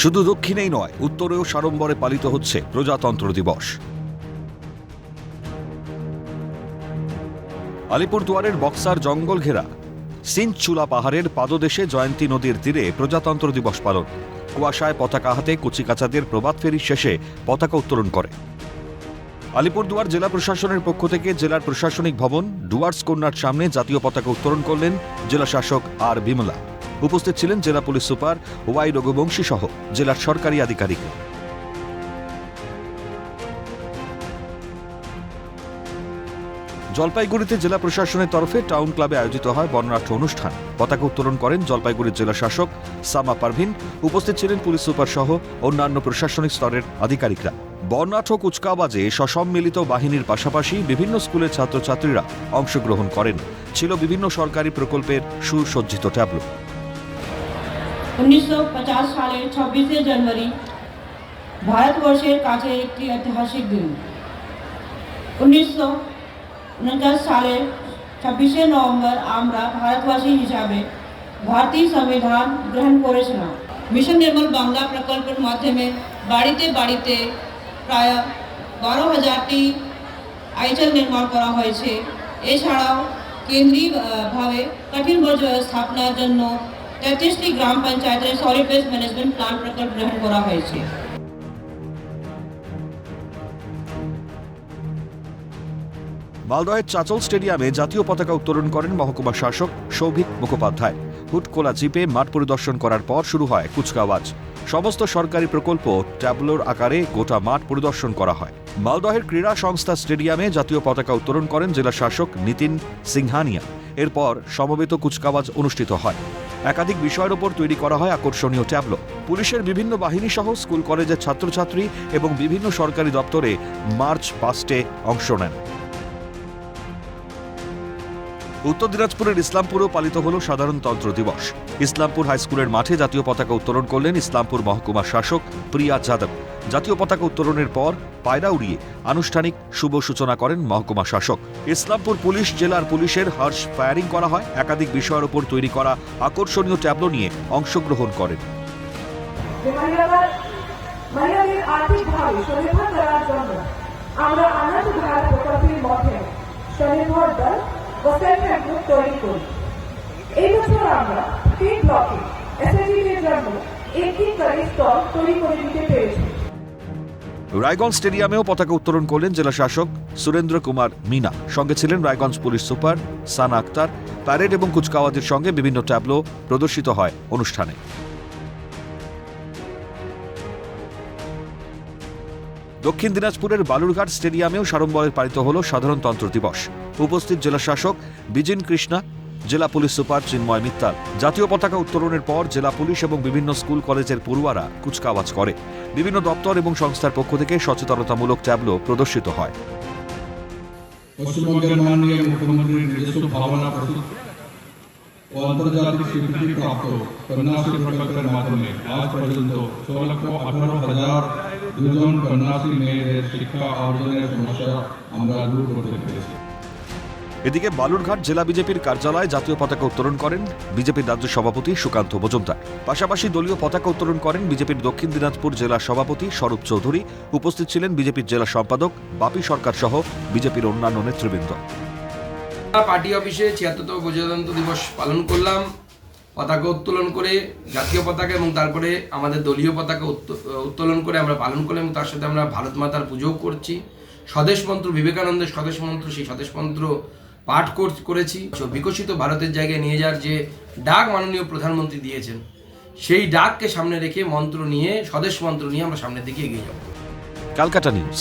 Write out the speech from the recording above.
শুধু দক্ষিণেই নয়, উত্তরেও সাড়ম্বরে পালিত হচ্ছে প্রজাতন্ত্র দিবস। আলিপুরদুয়ারের বক্সার জঙ্গল ঘেরা সিনচুলা পাহাড়ের পাদদেশে জয়ন্তী নদীর তীরে প্রজাতন্ত্র দিবস পালন। কুয়াশায় পতাকা হাতে কচিকাচাদের প্রভাত ফেরি শেষে পতাকা উত্তোলন করে। আলিপুরদুয়ার জেলা প্রশাসনের পক্ষ থেকে জেলার প্রশাসনিক ভবন ডুয়ার্স কন্যার সামনে জাতীয় পতাকা উত্তোলন করলেন জেলা শাসক আর বিমলা। উপস্থিত ছিলেন জেলা পুলিশ সুপার ওয়াই রঘুবংশী সহ জেলার সরকারি আধিকারিকরা। জলপাইগুড়িতে জেলা প্রশাসনের তরফে টাউন ক্লাবে আয়োজিত হয় বর্ণাঢ্য অনুষ্ঠান। পতাকা উত্তোলন করেন জলপাইগুড়ির জেলা শাসক সামা পারভিন। উপস্থিত ছিলেন পুলিশ সুপার সহ অন্যান্য প্রশাসনিক স্তরের আধিকারিকরা। বর্ণাঢ্য কুচকাওয়াজে সসম্মিলিত বাহিনীর পাশাপাশি বিভিন্ন স্কুলের ছাত্রছাত্রীরা অংশগ্রহণ করেন। ছিল বিভিন্ন সরকারি প্রকল্পের সুসজ্জিত ট্যাবলো। 1950 সালের 26শে জানুয়ারি ভারতবর্ষের কাছে একটি ঐতিহাসিক দিন। 1949 সালের 26শে নভেম্বর আমরা ভারতবাসী হিসাবে ভারতীয় সংবিধান গ্রহণ করেছিলাম। মিশন নির্মল বাংলা প্রকল্পের মাধ্যমে বাড়িতে বাড়িতে প্রায় 12,000টি আইচল নির্মাণ করা হয়েছে। এছাড়াও কেন্দ্রীয়ভাবে কঠিন বর্জ্য স্থাপনার জন্য 33টি গ্রাম পঞ্চায়েতের সলিড ওয়েস্ট ম্যানেজমেন্ট প্ল্যান প্রকল্প গ্রহণ করা হয়েছে। মালদহের চাচল স্টেডিয়ামে জাতীয় পতাকা উত্তোলন করেন মহকুমা শাসক সৌভিক মুখোপাধ্যায়। হুটখোলা জিপে মাঠ পরিদর্শন করার পর শুরু হয় কুচকাওয়াজ। সমস্ত সরকারি প্রকল্প ট্যাবলোর আকারে গোটা মাঠ পরিদর্শন করা হয়। মালদহের ক্রীড়া সংস্থা স্টেডিয়ামে জাতীয় পতাকা উত্তোলন করেন জেলা শাসক নিতিন সিংহানিয়া। এরপর সমবেত কুচকাওয়াজ অনুষ্ঠিত হয়। একাধিক বিষয়ের ওপর তৈরি করা হয় আকর্ষণীয় ট্যাবলো। পুলিশের বিভিন্ন বাহিনী সহ স্কুল কলেজের ছাত্রছাত্রী এবং বিভিন্ন সরকারি দপ্তরে মার্চ পাস্টে অংশ নেন। উত্তর দিনাজপুরের ইসলামপুরেও পালিত হল সাধারণতন্ত্র দিবস। ইসলামপুর হাইস্কুলের মাঠে জাতীয় পতাকা উত্তোলন করলেন ইসলামপুর মহকুমা শাসক প্রিয়া যাদব। জাতীয় পতাকা উত্তোলনের পর পায়রা উড়িয়ে আনুষ্ঠানিক শুভ সূচনা করেন মহকুমা শাসক। ইসলামপুর পুলিশ জেলার পুলিশের হার্স ফায়ারিং করা হয়। একাধিক বিষয়ের উপর তৈরি করা আকর্ষণীয় ট্যাবলো নিয়ে অংশগ্রহণ করেন। এই বছর আমরা 3 ব্লকে এসএসজির জন্য একটি কারি স্টল তৈরি করে দিতে পেরেছি। রায়গঞ্জ স্টেডিয়ামেও পতাকা উত্তোলন করলেন জেলা শাসক সুরেন্দ্র কুমার মিনা। সঙ্গে ছিলেন রায়গঞ্জ পুলিশ সুপার সানা আক্তার। প্যারেড এবং কুচকাওয়াজের সঙ্গে বিভিন্ন ট্যাবলো প্রদর্শিত হয় অনুষ্ঠানে। দক্ষিণ দিনাজপুরের বালুরঘাট স্টেডিয়ামেও সাড়ম্বরে পালিত হল সাধারণতন্ত্র দিবস। উপস্থিত জেলা শাসক বিজিন কৃষ্ণা, জেলা পুলিশ সুপার চিন্ময় মিত্তাল। জাতীয় পতাকা উত্তোলনের পর জেলা পুলিশ এবং বিভিন্ন স্কুল কলেজের পড়ুয়ারা কুচকাওয়াজ করে। বিভিন্ন দপ্তর এবং সংস্থার পক্ষ থেকে সচেতনতামূলক ট্যাবলো প্রদর্শিত হয়। পশ্চিমবঙ্গের মাননীয় মুখ্যমন্ত্রীর নিজস্ব ভাবনা প্রস্তুত ও আন্তর্জাতিক স্বীকৃতিপ্রাপ্ত কন্যাশ্রী প্রকল্পের মাধ্যমে আজ পর্যন্ত 6,18,002 কন্যাশ্রী মেয়েদের শিক্ষা অর্জনের সমস্যা আমরা দূর করতে পেরেছি। এদিকে বালুরঘাট জেলা বিজেপির কার্যালয়ে জাতীয় পতাকা উত্তোলন করেন বিজেপির রাজ্য সভাপতি সুকান্ত মজুমদার। পাশাপাশি দলীয় পতাকা উত্তোলন করেন বিজেপির দক্ষিণ দিনাজপুর জেলা সভাপতি স্বরূপ চৌধুরী। উপস্থিত ছিলেন বিজেপির জেলা সম্পাদক বাপি সরকার সহ বিজেপির অন্যান্য নেতৃবৃন্দ। পার্টি অফিসে ৭৬তম প্রজাতন্ত্র দিবস পালন করলাম পতাকা উত্তোলন করে, জাতীয় পতাকা এবং তারপরে আমাদের দলীয় পতাকা উত্তোলন করে আমরা পালন করলাম। তার সাথে আমরা ভারত মাতার পুজোও করছি। স্বদেশ মন্ত্র, বিবেকানন্দের স্বদেশ মন্ত্র, সেই স্বদেশ মন্ত্র পাঠ করেছি। বিকশিত ভারতের জায়গায় নিয়ে যাওয়ার যে ডাক মাননীয় প্রধানমন্ত্রী দিয়েছেন, সেই ডাককে সামনে রেখে মন্ত্র নিয়ে, স্বদেশ মন্ত্র নিয়ে আমরা সামনের দিকে এগিয়ে যাব। ক্যালকাটা নিউজ।